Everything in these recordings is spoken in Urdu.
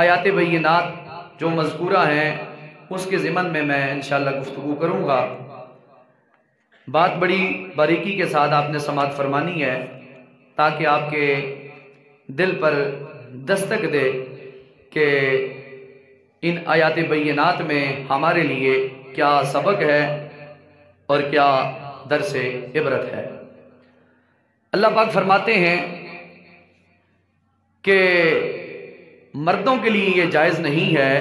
آیات بینات جو مذکورہ ہیں اس کے ضمن میں انشاءاللہ گفتگو کروں گا۔ بات بڑی باریکی کے ساتھ آپ نے سماعت فرمانی ہے تاکہ آپ کے دل پر دستک دے کہ ان آیات بینات میں ہمارے لیے کیا سبق ہے اور کیا درس عبرت ہے۔ اللہ پاک فرماتے ہیں کہ مردوں کے لیے یہ جائز نہیں ہے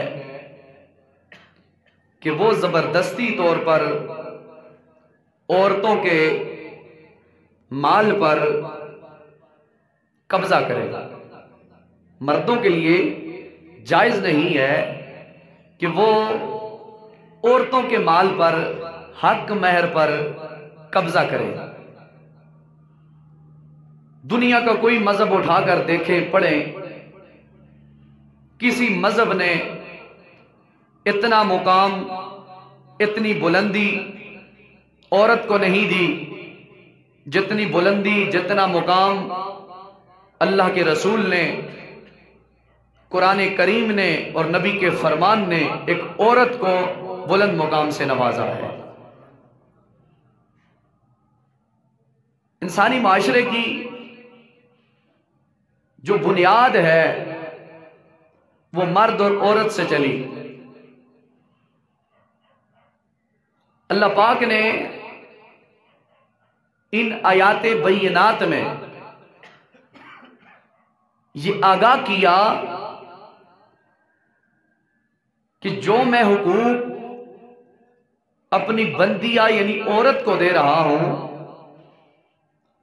کہ وہ زبردستی طور پر عورتوں کے مال پر قبضہ کرے گا۔ مردوں کے لیے جائز نہیں ہے کہ وہ عورتوں کے مال پر، حق مہر پر قبضہ کرے گا۔ دنیا کا کوئی مذہب اٹھا کر دیکھیں، پڑھیں، کسی مذہب نے اتنا مقام، اتنی بلندی عورت کو نہیں دی جتنی بلندی، جتنا مقام اللہ کے رسول نے، قرآن کریم نے اور نبی کے فرمان نے ایک عورت کو بلند مقام سے نوازا ہے۔ انسانی معاشرے کی جو بنیاد ہے وہ مرد اور عورت سے چلی۔ اللہ پاک نے ان آیات بینات میں یہ آگاہ کیا کہ جو میں حقوق اپنی بندیہ یعنی عورت کو دے رہا ہوں،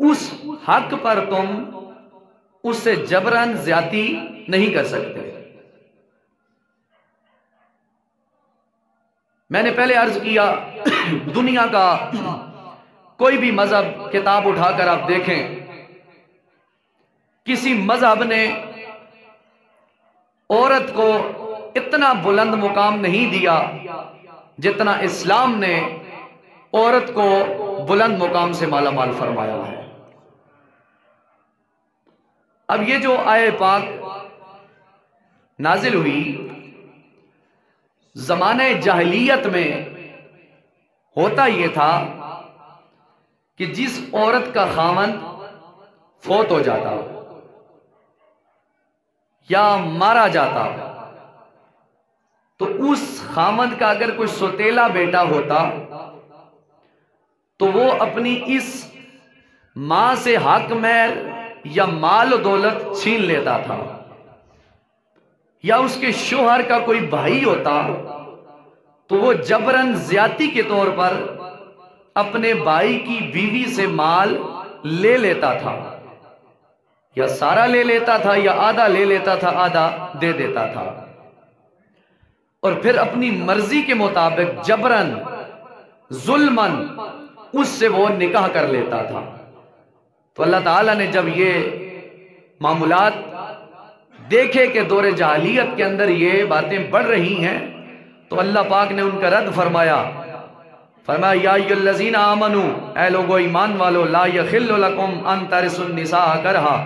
اس حق پر تم اس سے جبراً زیادتی نہیں کر سکتے۔ میں نے پہلے عرض کیا، دنیا کا کوئی بھی مذہب کتاب اٹھا کر آپ دیکھیں، کسی مذہب نے عورت کو اتنا بلند مقام نہیں دیا جتنا اسلام نے عورت کو بلند مقام سے مالا مال فرمایا ہے۔ اب یہ جو آیے پاک نازل ہوئی، زمانہ جاہلیت میں ہوتا یہ تھا کہ جس عورت کا خاوند فوت ہو جاتا یا مارا جاتا تو اس خاوند کا اگر کوئی سوتیلا بیٹا ہوتا تو وہ اپنی اس ماں سے حق مہر یا مال و دولت چھین لیتا تھا، یا اس کے شوہر کا کوئی بھائی ہوتا تو وہ جبراً زیادتی کے طور پر اپنے بھائی کی بیوی سے مال لے لیتا تھا، یا سارا لے لیتا تھا یا آدھا لے لیتا تھا، آدھا دے دیتا تھا، اور پھر اپنی مرضی کے مطابق جبراً ظلماً اس سے وہ نکاح کر لیتا تھا۔ تو اللہ تعالیٰ نے جب یہ معاملات دیکھے کہ دور جاہلیت کے اندر یہ باتیں بڑھ رہی ہیں تو اللہ پاک نے ان کا رد فرمایا یا ایھا الذین آمنوا، اے لوگو ایمان والو، لا یحل لکم ان ترثوا النساء کرہا،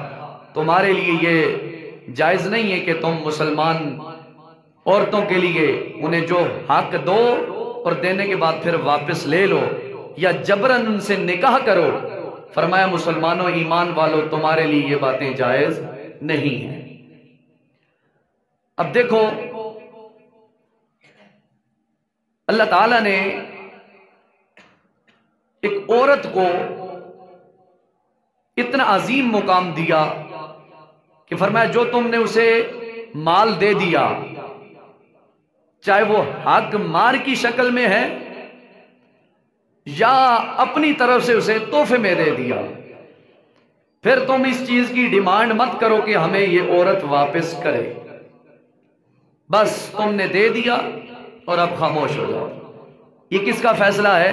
تمہارے لیے یہ جائز نہیں ہے کہ تم مسلمان عورتوں کے لیے انہیں جو حق دو اور دینے کے بعد پھر واپس لے لو یا جبراً ان سے نکاح کرو۔ فرمایا مسلمانوں، ایمان والو، تمہارے لیے یہ باتیں جائز نہیں ہیں۔ اب دیکھو، اللہ تعالیٰ نے ایک عورت کو اتنا عظیم مقام دیا کہ فرمایا جو تم نے اسے مال دے دیا، چاہے وہ حق مار کی شکل میں ہے یا اپنی طرف سے اسے تحفے میں دے دیا، پھر تم اس چیز کی ڈیمانڈ مت کرو کہ ہمیں یہ عورت واپس کرے، بس تم نے دے دیا اور اب خاموش ہو جاؤ۔ یہ کس کا فیصلہ ہے؟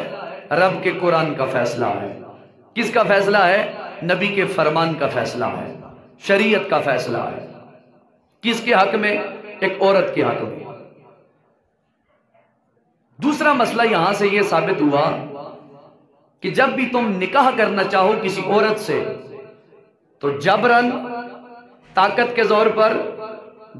رب کے قرآن کا فیصلہ ہے۔ کس کا فیصلہ ہے؟ نبی کے فرمان کا فیصلہ ہے، شریعت کا فیصلہ ہے۔ کس کے حق میں؟ ایک عورت کے حق میں۔ دوسرا مسئلہ یہاں سے یہ ثابت ہوا کہ جب بھی تم نکاح کرنا چاہو کسی عورت سے تو جبراً طاقت کے زور پر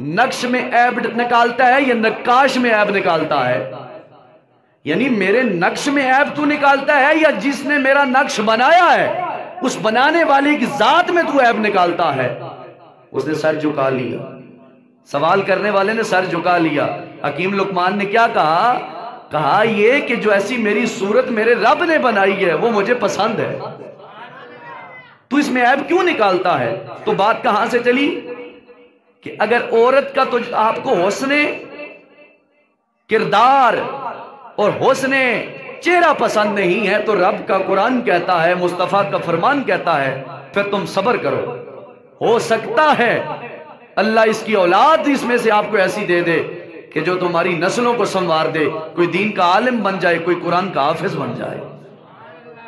نقش میں عیب نکالتا ہے یا نقاش میں عیب نکالتا ہے؟ یعنی میرے نقش میں عیب تو نکالتا ہے یا جس نے میرا نقش بنایا ہے اس بنانے والے کی ذات میں تو عیب نکالتا ہے؟ اس نے سر جھکا لیا، سوال کرنے والے نے سر جھکا لیا۔ حکیم لقمان نے کیا کہا یہ کہ جو ایسی میری صورت میرے رب نے بنائی ہے وہ مجھے پسند ہے، تو اس میں عیب کیوں نکالتا ہے؟ تو بات کہاں سے چلی کہ اگر عورت کا تو آپ کو حسن کردار اور حسن چہرہ پسند نہیں ہے تو رب کا قرآن کہتا ہے، مصطفیٰ کا فرمان کہتا ہے پھر تم صبر کرو، ہو سکتا ہے اللہ اس کی اولاد اس میں سے آپ کو ایسی دے دے کہ جو تمہاری نسلوں کو سنوار دے، کوئی دین کا عالم بن جائے، کوئی قرآن کا حافظ بن جائے،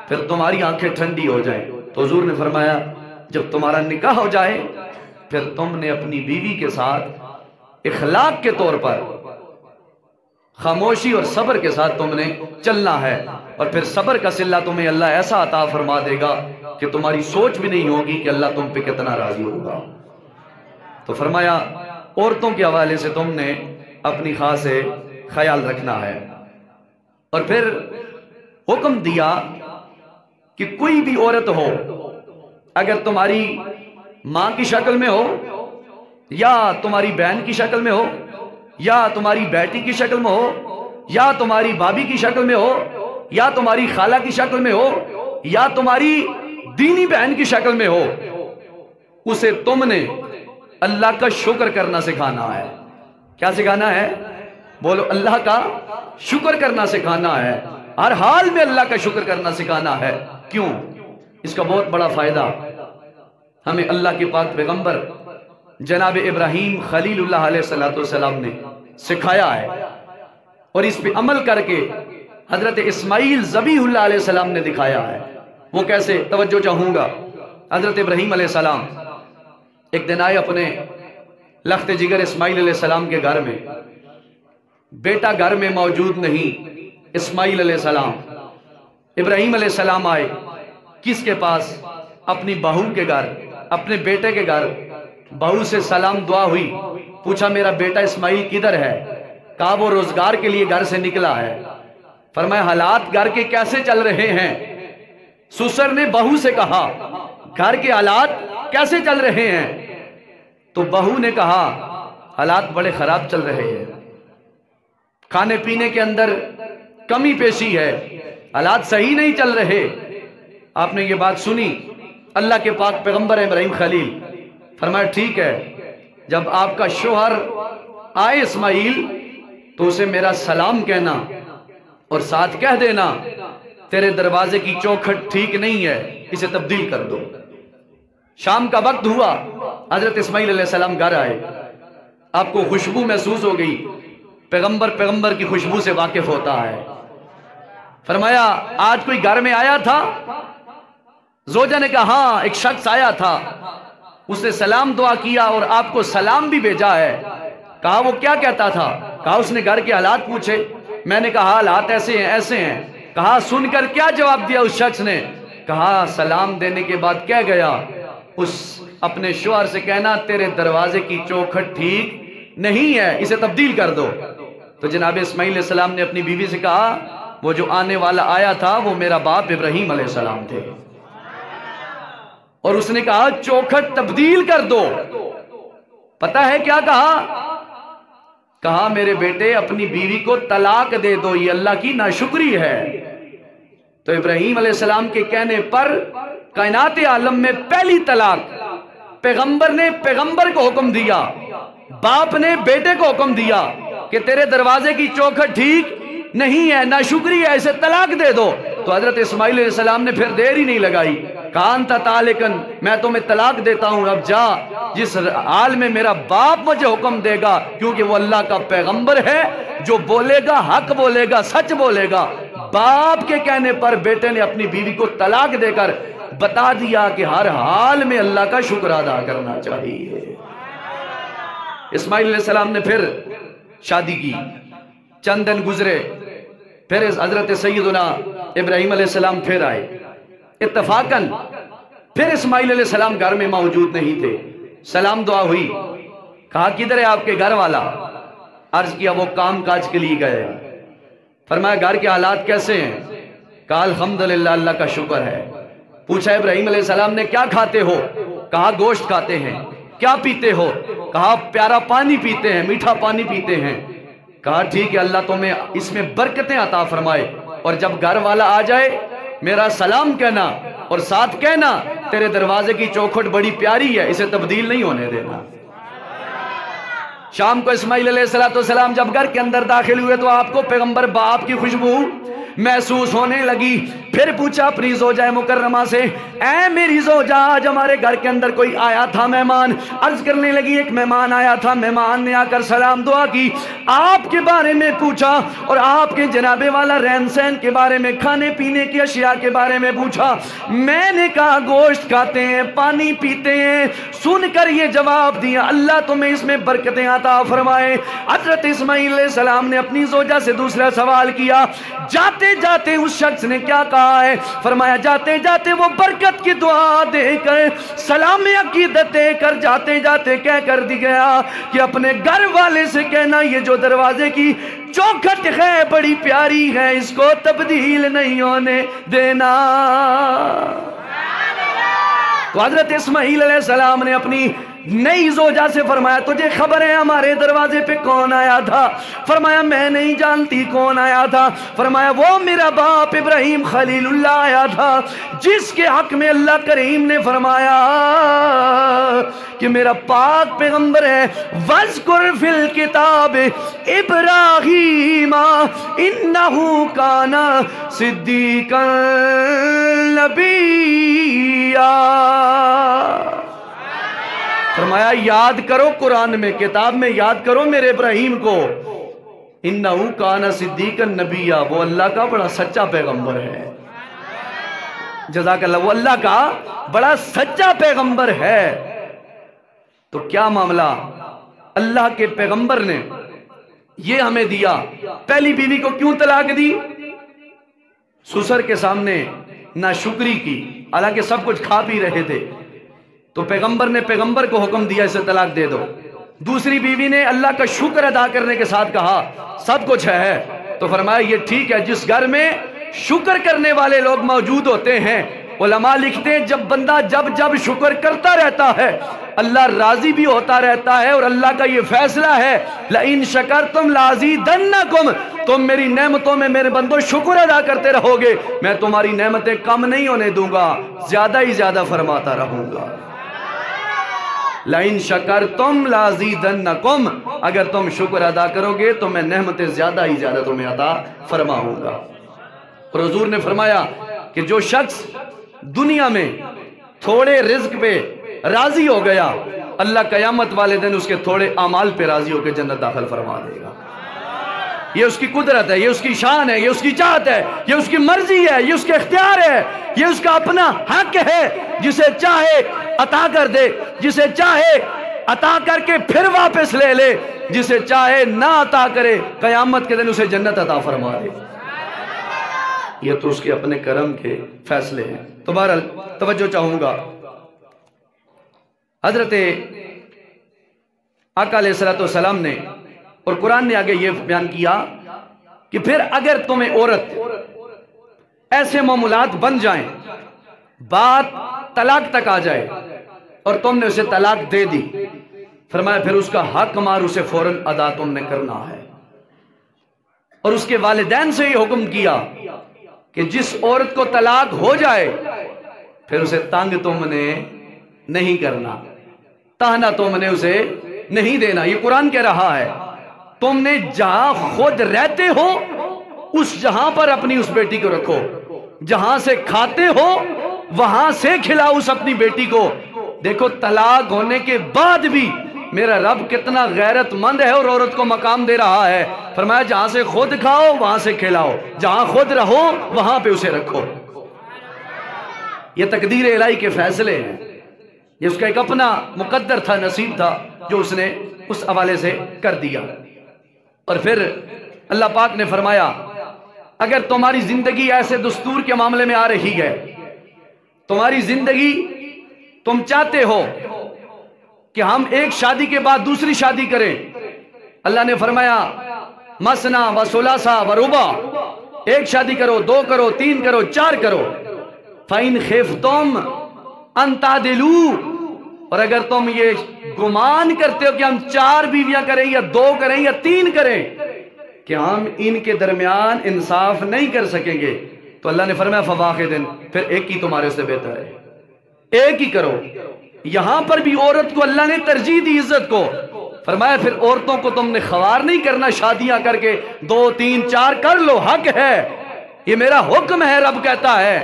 پھر تمہاری آنکھیں ٹھنڈی ہو جائیں۔ تو حضور نے فرمایا جب تمہارا نکاح ہو جائے پھر تم نے اپنی بیوی کے ساتھ اخلاق کے طور پر خاموشی اور صبر کے ساتھ تم نے چلنا ہے، اور پھر صبر کا صلہ تمہیں اللہ ایسا عطا فرما دے گا کہ تمہاری سوچ بھی نہیں ہوگی کہ اللہ تم پہ کتنا راضی ہوگا۔ تو فرمایا عورتوں کے حوالے سے تم نے اپنی خاص خیال رکھنا ہے، اور پھر حکم دیا کہ کوئی بھی عورت ہو اگر تمہاری ماں کی شکل میں ہو یا تمہاری بہن کی شکل میں ہو یا تمہاری بیٹی کی شکل میں ہو یا تمہاری بھابھی کی شکل میں ہو یا تمہاری خالہ کی شکل میں ہو یا تمہاری دینی بہن کی شکل میں ہو، اسے تم نے اللہ کا شکر کرنا سکھانا ہے۔ کیا سکھانا ہے؟ بولو، اللہ کا شکر کرنا سکھانا ہے، ہر حال میں اللہ کا شکر کرنا سکھانا ہے۔ کیوں؟ اس کا بہت بڑا فائدہ ہمیں اللہ کے پاک پیغمبر جناب ابراہیم خلیل اللہ علیہ السلام نے سکھایا ہے، اور اس پہ عمل کر کے حضرت اسماعیل ذبیح اللہ علیہ السلام نے دکھایا ہے۔ وہ کیسے؟ توجہ چاہوں گا۔ حضرت ابراہیم علیہ السلام ایک دن آئے اپنے لخت جگر اسماعیل علیہ السلام کے گھر میں، بیٹا گھر میں موجود نہیں، اسماعیل علیہ السلام۔ ابراہیم علیہ السلام آئے کس کے پاس؟ اپنی بہو کے گھر، اپنے بیٹے کے گھر۔ بہو سے سلام دعا ہوئی، پوچھا میرا بیٹا اسماعیل کدھر ہے؟ کہا وہ روزگار کے لیے گھر سے نکلا ہے۔ فرمایا حالات گھر کے کیسے چل رہے ہیں؟ سسر نے بہو سے کہا گھر کے حالات کیسے چل رہے ہیں؟ تو بہو نے کہا حالات بڑے خراب چل رہے ہیں، کھانے پینے کے اندر کمی پیشی ہے، حالات صحیح نہیں چل رہے۔ آپ نے یہ بات سنی، اللہ کے پاک پیغمبر ابراہیم خلیل فرمایا ٹھیک ہے، جب آپ کا شوہر آئے اسماعیل تو اسے میرا سلام کہنا اور ساتھ کہہ دینا تیرے دروازے کی چوکھٹ ٹھیک نہیں ہے، اسے تبدیل کر دو۔ شام کا وقت ہوا، حضرت اسماعیل علیہ السلام گھر آئے، آپ کو خوشبو محسوس ہو گئی، پیغمبر کی خوشبو سے واقف ہوتا ہے۔ فرمایا آج کوئی گھر میں آیا تھا؟ زوجہ نے کہا ہاں ایک شخص آیا تھا، اس نے سلام دعا کیا اور آپ کو سلام بھی بھیجا ہے۔ کہا وہ کیا کہتا تھا؟ کہا اس نے گھر کے حالات پوچھے، میں نے کہا حالات ایسے ہیں ایسے ہیں۔ کہا سن کر کیا جواب دیا اس شخص نے؟ کہا سلام دینے کے بعد کہہ گیا اس اپنے شوہر سے کہنا تیرے دروازے کی چوکھٹ ٹھیک نہیں ہے، اسے تبدیل کر دو۔ تو جناب اسماعیل علیہ السلام نے اپنی بیوی سے کہا وہ جو آنے والا آیا تھا وہ میرا باپ ابراہیم علیہ السلام تھے، اور اس نے کہا چوکھٹ تبدیل کر دو۔ پتہ ہے کیا کہا؟ کہا میرے بیٹے اپنی بیوی کو طلاق دے دو، یہ اللہ کی ناشکری ہے۔ تو ابراہیم علیہ السلام کے کہنے پر کائنات عالم میں پہلی طلاق پیغمبر نے پیغمبر کو حکم دیا، باپ نے بیٹے کو حکم دیا کہ تیرے دروازے کی چوکھٹ ٹھیک نہیں ہے، ناشکری ہے، اسے طلاق دے دو۔ تو حضرت اسماعیل علیہ السلام نے پھر دیر ہی نہیں لگائی، کہا انت طالقن، میں تمہیں طلاق دیتا ہوں، اب جا، جس حال میں میرا باپ مجھے حکم دے گا، کیونکہ وہ اللہ کا پیغمبر ہے، جو بولے گا حق بولے گا، سچ بولے گا۔ باپ کے کہنے پر بیٹے نے اپنی بیوی کو طلاق دے کر بتا دیا کہ ہر حال میں اللہ کا شکر ادا کرنا چاہیے۔ اسماعیل علیہ السلام نے پھر شادی کی، چند دن گزرے، پھر حضرت سیدنا ابراہیم علیہ السلام پھر آئے، اتفاقاً پھر اسماعیل علیہ السلام گھر میں موجود نہیں تھے۔ سلام دعا ہوئی، کہا کدھر ہے آپ کے گھر والا؟ عرض کیا وہ کام کاج کے لیے گئے۔ فرمایا گھر کے حالات کیسے ہیں؟ کہا الحمدللہ اللہ کا شکر ہے۔ پوچھا ابراہیم علیہ السلام نے کیا کھاتے ہو؟ کہا گوشت کھاتے ہیں۔ کیا پیتے ہو؟ کہا پیارا پانی پیتے ہیں، میٹھا پانی پیتے ہیں۔ کہا ٹھیک ہے، اللہ تمہیں اس میں برکتیں عطا فرمائے، اور جب گھر والا آ جائے میرا سلام کہنا اور ساتھ کہنا تیرے دروازے کی چوکھٹ بڑی پیاری ہے، اسے تبدیل نہیں ہونے دینا۔ شام کو اسماعیل علیہ السلام جب گھر کے اندر داخل ہوئے تو آپ کو پیغمبر باپ کی خوشبو محسوس ہونے لگی۔ پھر پوچھا اپنی زوجہ مکرمہ سے، اے میری زوجہ آج ہمارے گھر کے اندر کوئی آیا تھا مہمان؟ عرض کرنے لگی ایک مہمان آیا تھا، مہمان نے آ کر سلام دعا کی، آپ کے بارے میں پوچھا اور آپ کے جناب والا رہن سہن کے بارے میں، کھانے پینے کی اشیاء کے بارے میں پوچھا۔ میں نے کہا گوشت کھاتے ہیں، پانی پیتے ہیں۔ سن کر یہ جواب دیا اللہ تمہیں اس میں برکتیں عطا فرمائے۔ حضرت اسماعیل علیہ السلام نے اپنی زوجہ سے دوسرا سوال کیا، جاتے جاتے اس شخص نے کیا کہا ہے؟ فرمایا جاتے جاتے وہ برکت کی دعا دے کر، سلام عقیدت دے کر، جاتے جاتے کہہ کر دی گیا کہ اپنے گھر والے سے کہنا یہ جو دروازے کی چوکھٹ ہے بڑی پیاری ہے، اس کو تبدیل نہیں ہونے دینا۔ تو حضرت اسماعیل علیہ السلام نے اپنی نئی زوجہ سے فرمایا تجھے خبر ہے ہمارے دروازے پہ کون آیا تھا؟ فرمایا میں نہیں جانتی کون آیا تھا۔ فرمایا وہ میرا باپ ابراہیم خلیل اللہ آیا تھا، جس کے حق میں اللہ کریم نے فرمایا کہ میرا پاک پیغمبر ہے، وَاذْكُرْ فِي الْكِتَابِ إِبْرَاهِيمَ إِنَّهُ كَانَ صِدِّيقًا نَبِيًّا۔ فرمایا یاد کرو قرآن میں، کتاب میں یاد کرو میرے ابراہیم کو، انہو کان صدیقا نبیہ، وہ اللہ کا بڑا سچا پیغمبر ہے۔ جزاک اللہ، وہ اللہ کا بڑا سچا پیغمبر ہے۔ تو کیا معاملہ، اللہ کے پیغمبر نے یہ ہمیں دیا۔ پہلی بیوی کو کیوں طلاق دی؟ سسر کے سامنے ناشکری کی، حالانکہ سب کچھ کھا پی رہے تھے، تو پیغمبر نے پیغمبر کو حکم دیا اسے طلاق دے دو۔ دوسری بیوی نے اللہ کا شکر ادا کرنے کے ساتھ کہا سب کچھ ہے، تو فرمایا یہ ٹھیک ہے، جس گھر میں شکر کرنے والے لوگ موجود ہوتے ہیں، علماء لکھتے ہیں جب بندہ جب شکر کرتا رہتا ہے اللہ راضی بھی ہوتا رہتا ہے، اور اللہ کا یہ فیصلہ ہے لَإِن شَكَرْتُمْ لَأَزِيدَنَّكُمْ، تم میری نعمتوں میں میرے بندوں شکر ادا کرتے رہو گے، میں تمہاری نعمتیں کم نہیں ہونے دوں گا، زیادہ ہی زیادہ فرماتا رہوں گا۔ لَإِن شَكَرْتُمْ لَأَزِيدَنَّكُمْ، اگر تم شکر ادا کرو گے تو میں نعمتیں زیادہ ہی زیادہ تمہیں عطا فرماؤں گا۔ اور حضور نے فرمایا کہ جو شخص دنیا میں تھوڑے رزق پہ راضی ہو گیا، اللہ قیامت والے دن اس کے تھوڑے اعمال پہ راضی ہو کے جنت داخل فرما دے گا۔ یہ اس کی قدرت ہے، یہ اس کی شان ہے، یہ اس کی چاہت ہے، یہ اس کی مرضی ہے، یہ اس کے اختیار ہے، یہ اس کا اپنا حق ہے، جسے چاہے عطا کر دے، جسے چاہے عطا کر کے پھر واپس لے لے، جسے چاہے نہ عطا کرے قیامت کے دن اسے جنت عطا فرما دے۔ یہ تو اس کے اپنے کرم کے فیصلے ہیں۔ تو بہرحال توجہ چاہوں گا، حضرت آقا علیہ السلام نے اور قرآن نے آگے یہ بیان کیا کہ پھر اگر تمہیں عورت ایسے معاملات بن جائیں، بات طلاق تک آ جائے اور تم نے اسے طلاق دے دی، فرمایا پھر اس کا حق مار اسے فوراً ادا تم نے کرنا ہے۔ اور اس کے والدین سے یہ حکم کیا کہ جس عورت کو طلاق ہو جائے پھر اسے تنگ تم نے نہیں کرنا، تانا تم نے اسے نہیں دینا۔ یہ قرآن کہہ رہا ہے تم نے جہاں خود رہتے ہو اس جہاں پر اپنی اس بیٹی کو رکھو، جہاں سے کھاتے ہو وہاں سے کھلاؤ اس اپنی بیٹی کو۔ دیکھو طلاق ہونے کے بعد بھی میرا رب کتنا غیرت مند ہے اور عورت کو مقام دے رہا ہے۔ فرمایا جہاں سے خود کھاؤ وہاں سے کھلاؤ، جہاں خود رہو وہاں پہ اسے رکھو۔ یہ تقدیر الہی کے فیصلے ہیں، یہ اس کا ایک اپنا مقدر تھا، نصیب تھا جو اس نے اس حوالے سے کر دیا۔ اور پھر اللہ پاک نے فرمایا اگر تمہاری زندگی ایسے دستور کے معاملے میں آ رہی ہے، تمہاری زندگی تم چاہتے ہو کہ ہم ایک شادی کے بعد دوسری شادی کریں؟ اللہ نے فرمایا مسنا و ثلاثا و رباع، ایک شادی کرو، دو کرو، تین کرو، چار کرو۔ فَإِنْ خِفْتُمْ أَن تَعْدِلُوا، اور اگر تم یہ گمان کرتے ہو کہ ہم 4 بیویاں کریں یا 2 کریں یا 3 کریں کہ ہم ان کے درمیان انصاف نہیں کر سکیں گے، تو اللہ نے فرمایا فواحدن، پھر ایک ہی تمہارے سے بہتر ہے، ایک ہی کرو۔ یہاں پر بھی عورت کو اللہ نے ترجیح دی، عزت کو۔ فرمایا پھر عورتوں کو تم نے خوار نہیں کرنا، شادیاں کر کے 2 3 4 کر لو، حق ہے، یہ میرا حکم ہے، رب کہتا ہے،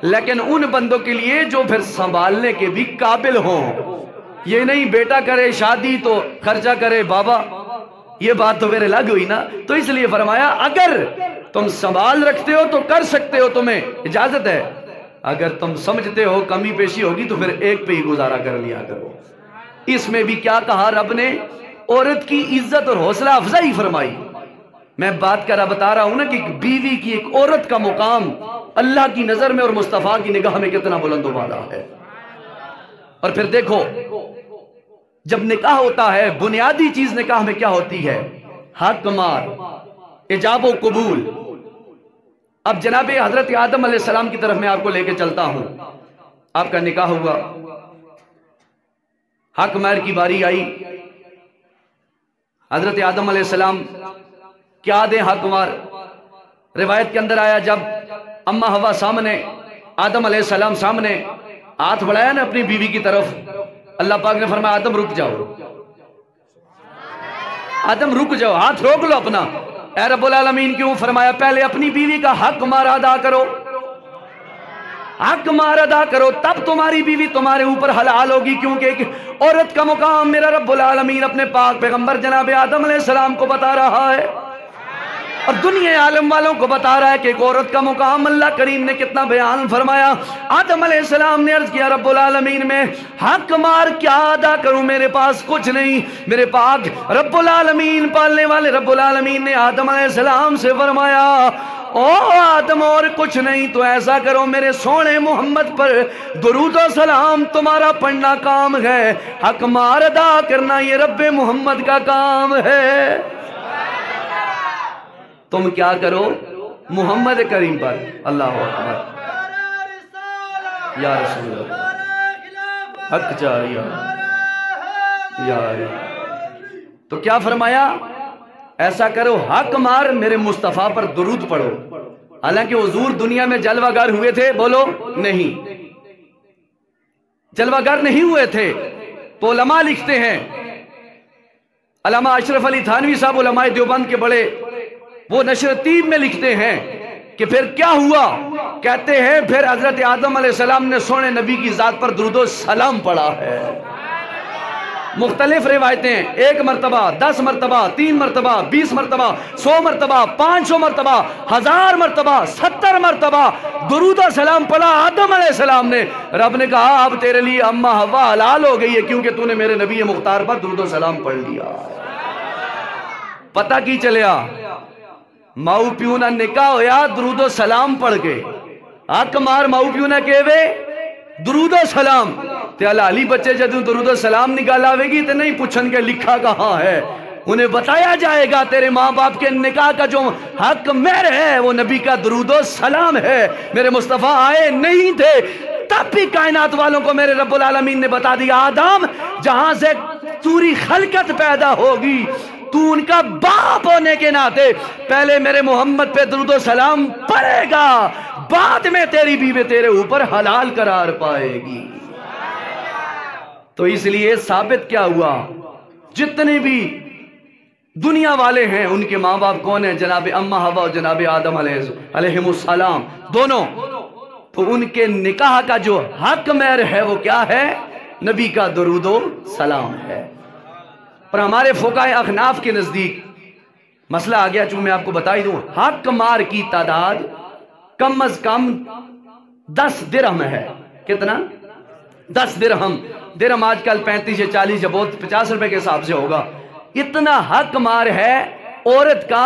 لیکن ان بندوں کے لیے جو پھر سنبھالنے کے بھی قابل ہوں۔ یہ نہیں بیٹا کرے شادی تو خرچہ کرے بابا، یہ بات تو میرے الگ ہوئی نا۔ تو اس لیے فرمایا اگر تم سنبھال رکھتے ہو تو کر سکتے ہو، تمہیں اجازت ہے، اگر تم سمجھتے ہو کمی پیشی ہوگی تو پھر ایک پہ ہی گزارا کر لیا کرو۔ اس میں بھی کیا کہا رب نے؟ عورت کی عزت اور حوصلہ افزائی فرمائی۔ میں بات کر بتا رہا ہوں نا کہ ایک بیوی کی، ایک عورت کا مقام اللہ کی نظر میں اور مصطفیٰ کی نگاہ میں کتنا بلند و بالا ہے۔ اور پھر دیکھو جب نکاح ہوتا ہے، بنیادی چیز نکاح میں کیا ہوتی ہے؟ حق مار، ایجاب و قبول۔ اب جناب حضرت آدم علیہ السلام کی طرف میں آپ کو لے کے چلتا ہوں۔ آپ کا نکاح ہوا، حق مہر کی باری آئی، حضرت آدم علیہ السلام کیا دیں حق مہر؟ روایت کے اندر آیا جب اماں ہوا سامنے، آدم علیہ السلام سامنے، ہاتھ بڑھایا نا اپنی بیوی کی طرف، اللہ پاک نے فرمایا آدم رک جاؤ، آدم رک جاؤ، ہاتھ روک لو اپنا۔ اے رب العالمین کیوں؟ فرمایا پہلے اپنی بیوی کا حق مہر ادا کرو، حق مہر ادا کرو، تب تمہاری بیوی تمہارے اوپر حلال ہوگی، کیونکہ ایک عورت کا مقام میرا رب العالمین اپنے پاک پیغمبر جناب آدم علیہ السلام کو بتا رہا ہے، اور دنیا عالم والوں کو بتا رہا ہے کہ ایک عورت کا مقام اللہ کریم نے کتنا بیان فرمایا۔ آدم علیہ السلام نے عرض کیا رب العالمین میں حق مار کیا ادا کروں، میرے پاس کچھ نہیں۔ میرے پاک رب العالمین پالنے والے رب العالمین نے آدم علیہ السلام سے فرمایا او آدم اور کچھ نہیں، تو ایسا کرو میرے سونے محمد پر درود و سلام تمہارا پڑھنا کام ہے، حق مار ادا کرنا یہ رب محمد کا کام ہے۔ تم کیا کرو؟ محمد کریم پر اللہ اکبر یا رسول اللہ حق چاہیے یا تو کیا فرمایا؟ ایسا کرو حق مار میرے مصطفیٰ پر درود پڑھو۔ حالانکہ حضور دنیا میں جلوہ گر ہوئے تھے؟ بولو نہیں، جلوہ گر نہیں ہوئے تھے۔ تو علماء لکھتے ہیں، علامہ اشرف علی تھانوی صاحب علماء دیوبند کے بڑے، وہ نشر طیب میں لکھتے ہیں کہ پھر کیا ہوا؟ کہتے ہیں پھر حضرت آدم علیہ السلام نے سونے نبی کی ذات پر درود و سلام پڑھا ہے۔ مختلف روایتیں، 1 مرتبہ، 10 مرتبہ، 3 مرتبہ، 20 مرتبہ، 100 مرتبہ، 500 مرتبہ، 1000 مرتبہ، 70 مرتبہ درود و سلام پڑھا آدم علیہ السلام نے۔ رب نے کہا اب تیرے لیے اماں ہوا حلال ہو گئی ہے، کیونکہ تو نے میرے نبی مختار پر درود و سلام پڑھ لیا۔ پتہ کی چلیا؟ ماؤ پیو نہ نکاح ہویا درود و سلام پڑھ کے، حق مار ماؤ پیو نہ کہوے درود و سلام تے علی بچے جدوں درود و سلام نکال آوے گی تے نہیں پوچھن کے لکھا کہاں ہے، انہیں بتایا جائے گا تیرے ماں باپ کے نکاح کا جو حق مہر ہے وہ نبی کا درود و سلام ہے۔ میرے مصطفیٰ آئے نہیں تھے تب بھی کائنات والوں کو میرے رب العالمین نے بتا دیا آدم جہاں سے پوری خلقت پیدا ہوگی تو ان کا باپ ہونے کے ناطے پہلے میرے محمد پہ درود و سلام پڑھے گا، بعد میں تیری بیوی تیرے اوپر حلال قرار پائے گی۔ تو اس لیے ثابت کیا ہوا؟ جتنے بھی دنیا والے ہیں ان کے ماں باپ کون ہیں؟ جناب اماں ہوا اور جناب آدم علیہ السلام دونوں۔ تو ان کے نکاح کا جو حق مہر ہے وہ کیا ہے؟ نبی کا درود و سلام ہے۔ پر ہمارے فقہائے احناف کے نزدیک مسئلہ آ گیا، چونکہ میں آپ کو بتا ہی دوں، حق مار کی تعداد کم از کم 10 درہم ہے۔ کتنا؟ 10 درہم۔ درہم آج کل 35 یا 40 یا بہت 50 روپے کے حساب سے ہوگا۔ اتنا حق مار ہے عورت کا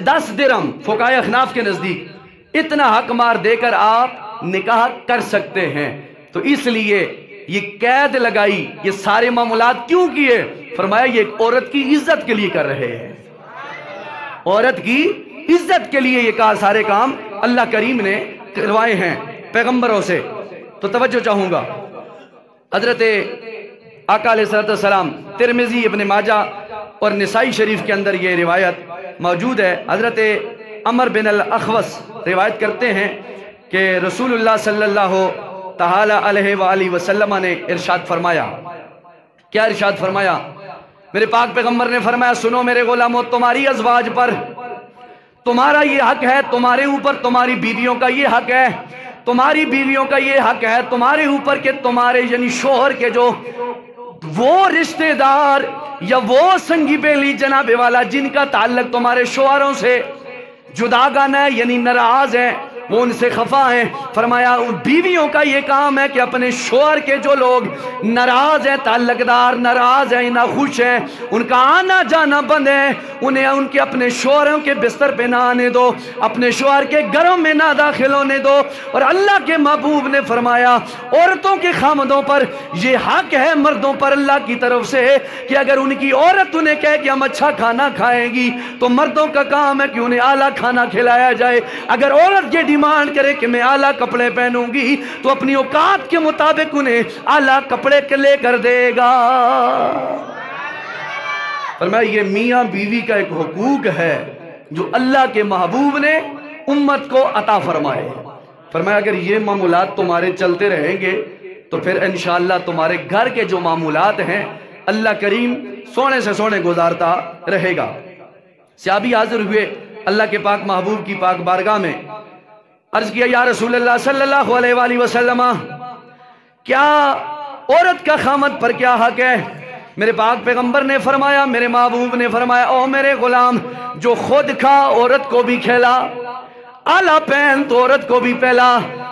10 درہم فقہائے احناف کے نزدیک۔ اتنا حق مار دے کر آپ نکاح کر سکتے ہیں۔ تو اس لیے یہ قید لگائی، یہ سارے معاملات کیوں کیے؟ فرمایا یہ ایک عورت کی عزت کے لیے کر رہے ہیں، عورت کی عزت کے لیے یہ سارے کام اللہ کریم نے کروائے ہیں پیغمبروں سے۔ تو توجہ چاہوں گا، حضرت آقا علیہ السلام ترمذی، ابن ماجہ اور نسائی شریف کے اندر یہ روایت موجود ہے۔ حضرت عمر بن الاخوص روایت کرتے ہیں کہ رسول اللہ صلی اللہ تعالی علیہ وآلہ وسلم نے ارشاد فرمایا، کیا ارشاد فرمایا؟ میرے پاک پیغمبر نے فرمایا، سنو میرے غلاموں، تمہاری ازواج پر تمہارا یہ حق ہے، تمہارے اوپر تمہاری بیویوں کا یہ حق ہے، تمہاری بیویوں کا یہ حق ہے تمہارے اوپر کہ تمہارے یعنی شوہر کے جو وہ رشتہ دار یا وہ سنگی بیلی جناب والا جن کا تعلق تمہارے شوہروں سے جداگانہ ہے، یعنی ناراض ہے، وہ ان سے خفا ہیں، فرمایا ان بیویوں کا یہ کام ہے کہ اپنے شوہر کے جو لوگ ناراض ہیں، تعلق دار ناراض ہیں، ناخوش ہیں، ان کا آنا جانا بند ہے، انہیں ان کے اپنے شوہروں کے بستر پہ نہ آنے دو، اپنے شوہر کے گھروں میں نہ داخل ہونے دو۔ اور اللہ کے محبوب نے فرمایا عورتوں کے خامدوں پر یہ حق ہے مردوں پر اللہ کی طرف سے کہ اگر ان کی عورت انہیں کہے کہ ہم اچھا کھانا کھائیں گی تو مردوں کا کام ہے کہ انہیں اعلیٰ کھانا کھلایا جائے۔ اگر عورت یہ ڈیمانڈ کرے کہ میں اعلیٰ کپڑے پہنوں گی تو اپنی اوقات کے مطابق انہیں اعلیٰ کپڑے لے کر دے گا۔ فرمایا یہ میاں بیوی کا ایک حقوق ہے جو اللہ کے محبوب نے امت کو عطا فرمائے۔ فرمایا اگر یہ معاملات تمہارے چلتے رہیں گے تو پھر انشاءاللہ تمہارے گھر کے جو معاملات ہیں اللہ کریم سونے سے سونے گزارتا رہے گا۔ صحابی حاضر ہوئے اللہ کے پاک محبوب کی پاک بارگاہ میں، عرض کیا یا رسول اللہ صلی اللہ علیہ وآلہ وسلم، کیا عورت کا خامد پر کیا حق ہے؟ میرے پاک پیغمبر نے فرمایا، میرے محبوب نے فرمایا، او میرے غلام، جو خود کھا عورت کو بھی کھلا، اعلیٰ پہن تو عورت کو بھی پہلا،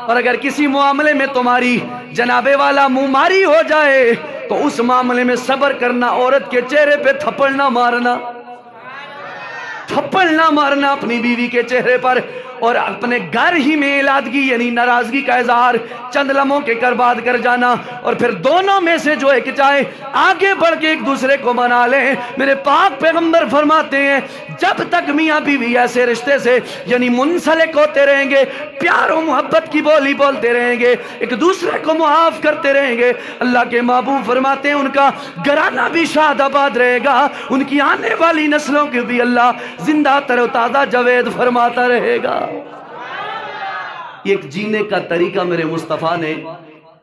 اور اگر کسی معاملے میں تمہاری جناب والا منہ ماری ہو جائے تو اس معاملے میں صبر کرنا، عورت کے چہرے پہ تھپڑ نہ مارنا، تھپڑ نہ مارنا اپنی بیوی کے چہرے پر، اور اپنے گھر ہی میں علادگی یعنی ناراضگی کا اظہار چند لمحوں کے کر بعد کر جانا، اور پھر دونوں میں سے جو ایک چاہے آگے بڑھ کے ایک دوسرے کو منا لیں۔ میرے پاک پیغمبر فرماتے ہیں جب تک میاں بیوی ایسے رشتے سے یعنی منسلک ہوتے رہیں گے، پیار و محبت کی بولی بولتے رہیں گے، ایک دوسرے کو معاف کرتے رہیں گے، اللہ کے محبوب فرماتے ہیں ان کا گھرانہ بھی شاد آباد رہے گا، ان کی آنے والی نسلوں کے بھی اللہ زندہ تر و تازہ جاوید فرماتا رہے گا۔ یہ ایک جینے کا طریقہ میرے مصطفیٰ نے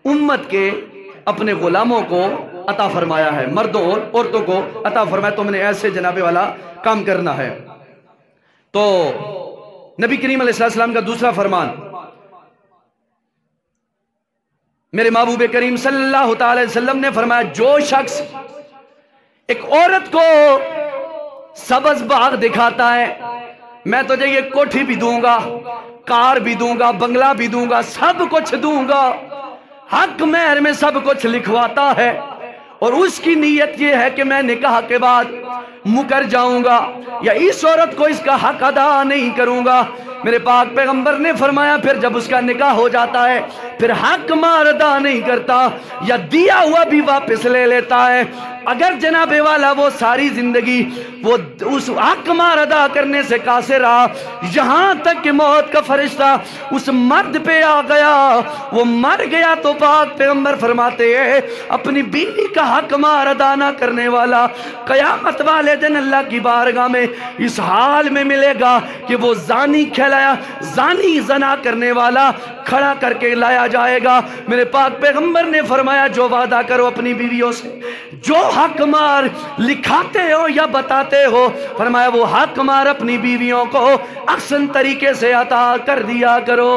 امت کے اپنے غلاموں کو عطا فرمایا ہے، مردوں اور عورتوں کو عطا فرمایا، تم نے ایسے جناب والا کام کرنا ہے۔ تو نبی کریم علیہ السلام کا دوسرا فرمان، میرے محبوب کریم صلی اللہ تعالی علیہ وسلم نے فرمایا جو شخص ایک عورت کو سبز باغ دکھاتا ہے، میں تجھے یہ کوٹھی بھی دوں گا، کار بھی دوں گا، بنگلہ بھی دوں گا، سب کچھ دوں گا، حق مہر میں سب کچھ لکھواتا ہے، اور اس کی نیت یہ ہے کہ میں نکاح کے بعد مکر جاؤں گا یا اس عورت کو اس کا حق ادا نہیں کروں گا، میرے پاک پیغمبر نے فرمایا پھر جب اس کا نکاح ہو جاتا ہے پھر حق مہر ادا نہیں کرتا یا دیا ہوا بھی واپس لے لیتا ہے، اگر جناب والا وہ ساری زندگی وہ اس حق مہر ادا کرنے سے قاصر رہا یہاں تک کہ موت کا فرشتہ اس مرد پہ آ گیا، وہ مر گیا، تو پاک پیغمبر فرماتے ہیں اپنی بیوی کا حق مہر ادا نہ کرنے والا قیامت والے دن اللہ کی بارگاہ میں اس حال میں ملے گا کہ وہ زانی کہلایا، زانی زنا کرنے والا کھڑا کر کے لایا جائے گا۔ میرے پاک پیغمبر نے فرمایا جو وعدہ کرو اپنی بیویوں سے، جو حق مہر لکھاتے ہو یا بتاتے ہو، فرمایا وہ حق مہر اپنی بیویوں کو احسن طریقے سے عطا کر دیا کرو۔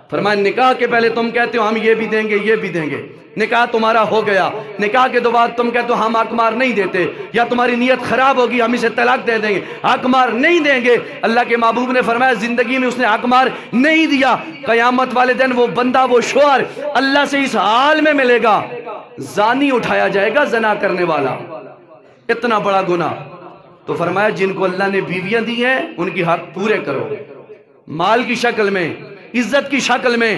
فرمایا نکاح کے پہلے تم کہتے ہو ہم یہ بھی دیں گے یہ بھی دیں گے، نکاح تمہارا ہو گیا، نکاح کے دو بعد تم کہتے ہو ہم حق مہر نہیں دیتے، یا تمہاری نیت خراب ہوگی ہم اسے طلاق دے دیں گے، حق مہر نہیں دیں گے، اللہ کے محبوب نے فرمایا زندگی میں اس نے حق مہر نہیں دیا، قیامت والے دن وہ بندہ وہ شوہر اللہ سے اس حال میں ملے گا، زانی اٹھایا جائے گا، زنا کرنے والا، اتنا بڑا گناہ۔ تو فرمایا جن کو اللہ نے بیویاں دی ہیں ان کی حق پورے کرو، مال کی شکل میں، عزت کی شکل میں،